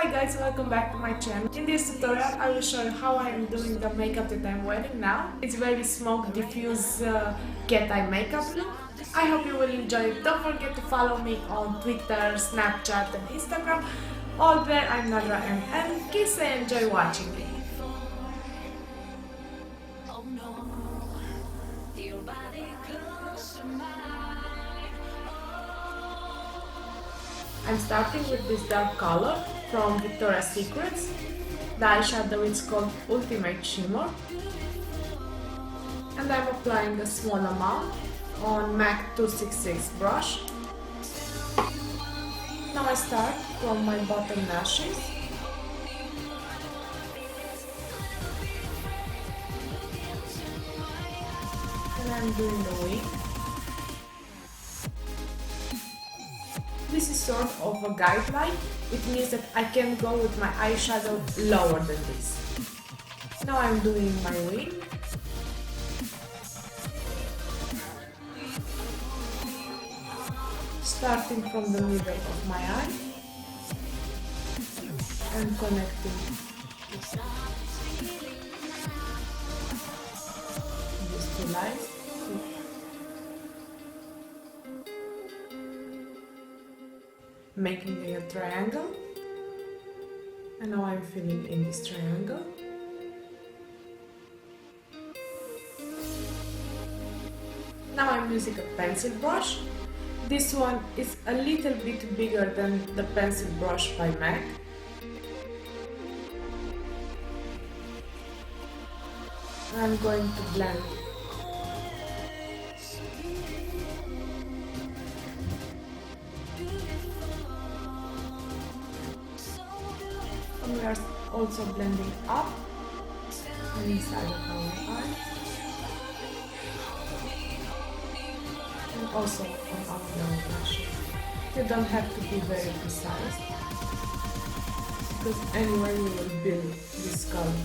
Hi guys, welcome back to my channel. In this tutorial I will show you how I am doing the makeup that I'm wearing now. It's very smoke diffuse cat eye makeup look. I hope you will enjoy it. Don't forget to follow me on Twitter, Snapchat and Instagram. All there I'm Nadra and in case I enjoy watching it. I'm starting with this dark color from Victoria's Secrets. The eyeshadow is called Ultimate Shimmer. And I'm applying a small amount on MAC 266 brush. Now I start from my bottom lashes. And I'm doing the wing. This is sort of a guideline. It means that I can go with my eyeshadow lower than this. Now I'm doing my wing. Starting from the middle of my eye and connecting these two lines. Making a triangle, and now I'm filling in this triangle. Now I'm using a pencil brush. This one is a little bit bigger than the pencil brush by MAC. I'm going to blend we are also blending up and inside of our eye and also on our lower lashes. You don't have to be very precise because anyway we will build this color.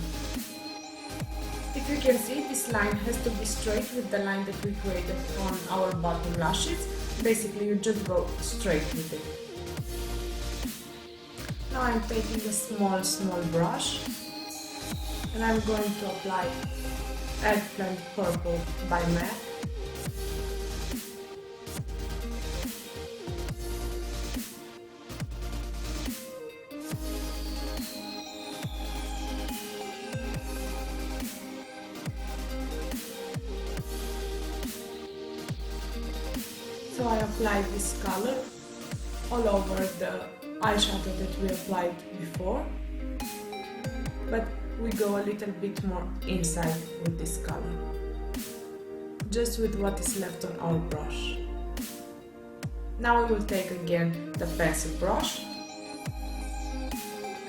If you can see, this line has to be straight with the line that we created on our bottom lashes. Basically you just go straight with it. Now I'm taking a small brush and I'm going to apply Eggplant Purple by MAC. So I applied this color all over the eyeshadow that we applied before, but we go a little bit more inside with this color, just with what is left on our brush. Now we will take again the pencil brush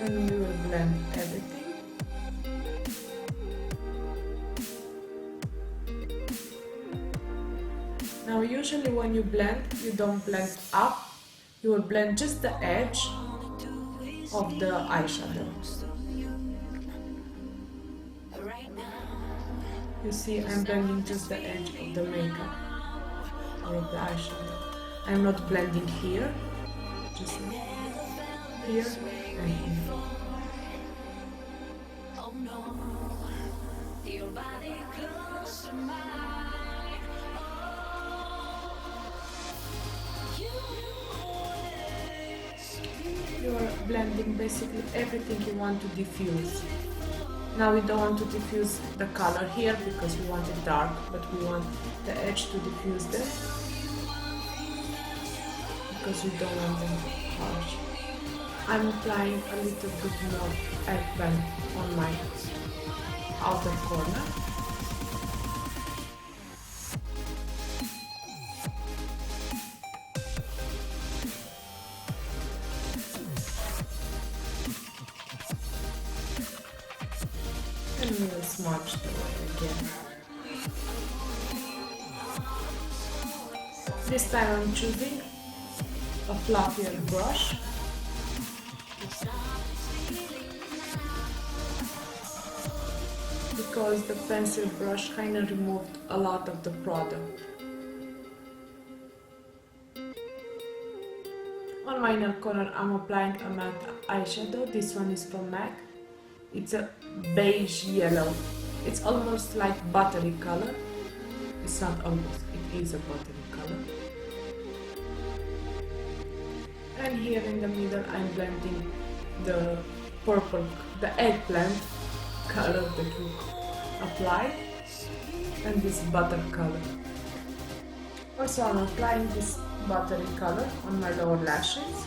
and we will blend everything. Now usually when you blend, you don't blend up. You will blend just the edge of the eyeshadow. You see, I'm blending just the edge of the makeup or of the eyeshadow. I'm not blending here, just here and here. You are blending basically everything you want to diffuse. Now we don't want to diffuse the color here because we want it dark, but we want the edge to diffuse there because we don't want them harsh. I'm applying a little bit more eggplant on my outer corner. And we will smudge the white again. This time I'm choosing a fluffier brush. Because the pencil brush kind of removed a lot of the product. On my my inner corner I'm applying a matte eyeshadow. This one is from MAC. It's a beige yellow. It's almost like buttery color. It's not almost, it is a buttery color. And here in the middle I'm blending the purple, the eggplant color that we applied, and this butter color. Also I'm applying this buttery color on my lower lashes.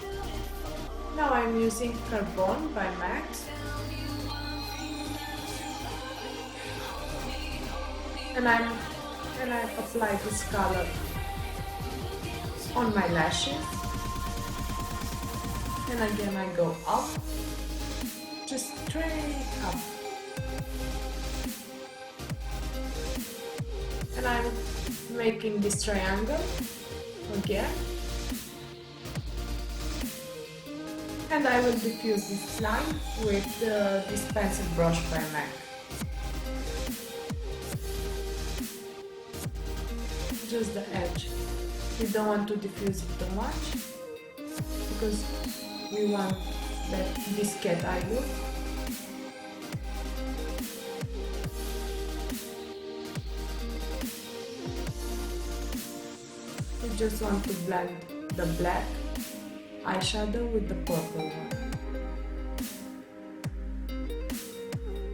Now I'm using Carbon by MAC. And I apply this color on my lashes. And again I go up, just straight up. And I'm making this triangle again. And I will diffuse this line with this pencil brush by MAC. Just the edge. We don't want to diffuse it too much because we want this cat eye look. We just want to blend the black eyeshadow with the purple one.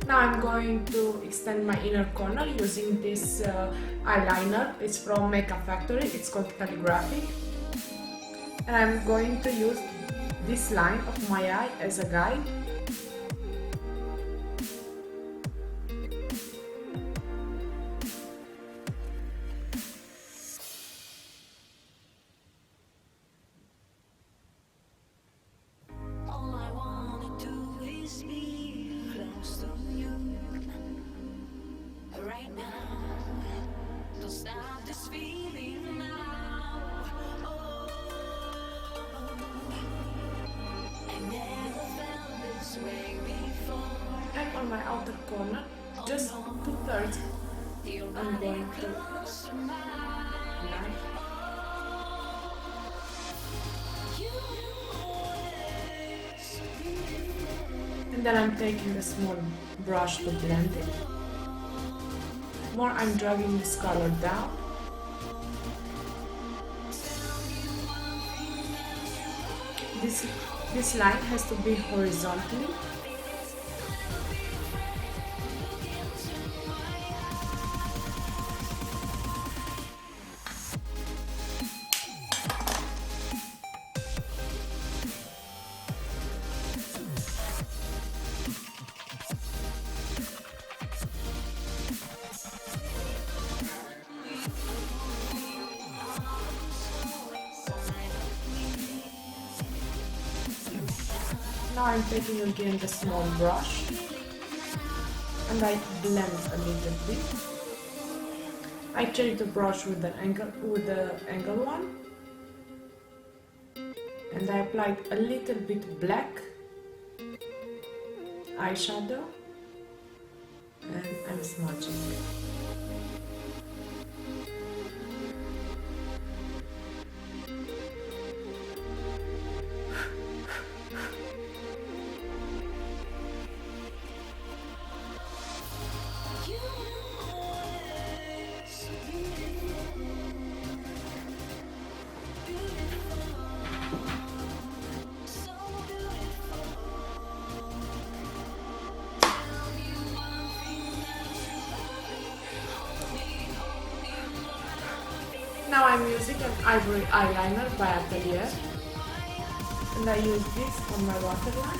Now I'm going to extend my inner corner using this eyeliner. It's from Makeup Factory, it's called Calligraphic. And I'm going to use this line of my eye as a guide. And on my outer corner, just 2/3, I'm going to line. And then I'm taking a small brush to blend it. More I'm dragging this color down. This line has to be horizontally. Now I'm taking again the small brush and I blend a little bit. I change the brush with the angle one, and I applied a little bit black eyeshadow and I'm smudging it. Now I'm using an Ivory eyeliner by Atelier, and I use this on my waterline.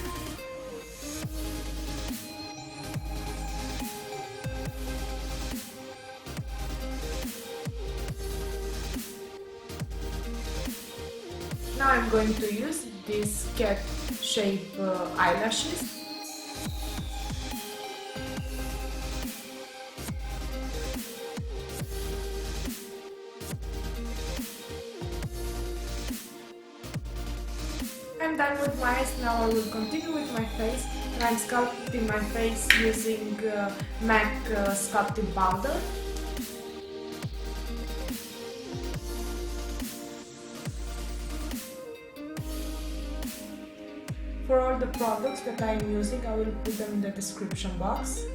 Now I'm going to use these cat shape eyelashes. I'm done with my eyes. Now I will continue with my face, and I'm sculpting my face using MAC sculpting powder. the products that I am using, I will put them in the description box.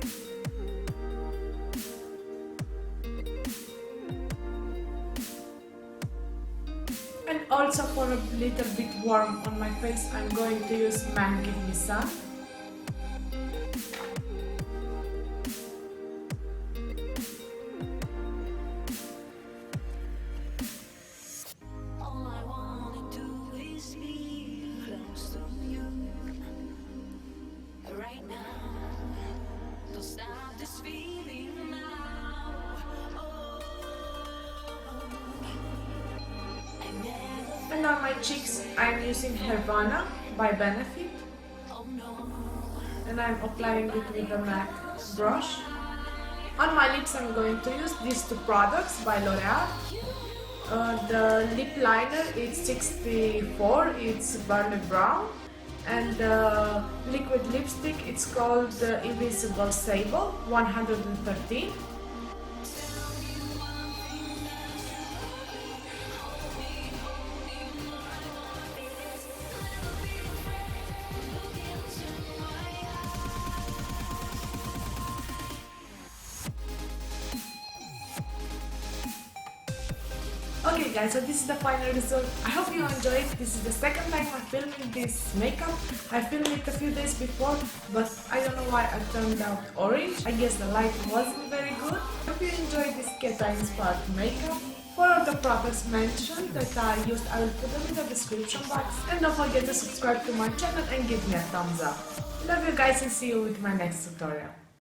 And also for a little bit warm on my face, I'm going to use Man Give Me Sun. And on my cheeks, I'm using Havana by Benefit, and I'm applying it with a MAC brush. On my lips, I'm going to use these two products by L'Oreal. The lip liner is 64, it's Barley Brown, and the liquid lipstick, it's called the Invincible Sable 113. Okay guys, so this is the final result. I hope you enjoyed. This is the second time I'm filming this makeup. I filmed it a few days before, but I don't know why it turned out orange. I guess the light wasn't very good. Hope you enjoyed this Keta inspired makeup. For all the products mentioned that I used, I will put them in the description box. And don't forget to subscribe to my channel and give me a thumbs up. Love you guys and see you with my next tutorial.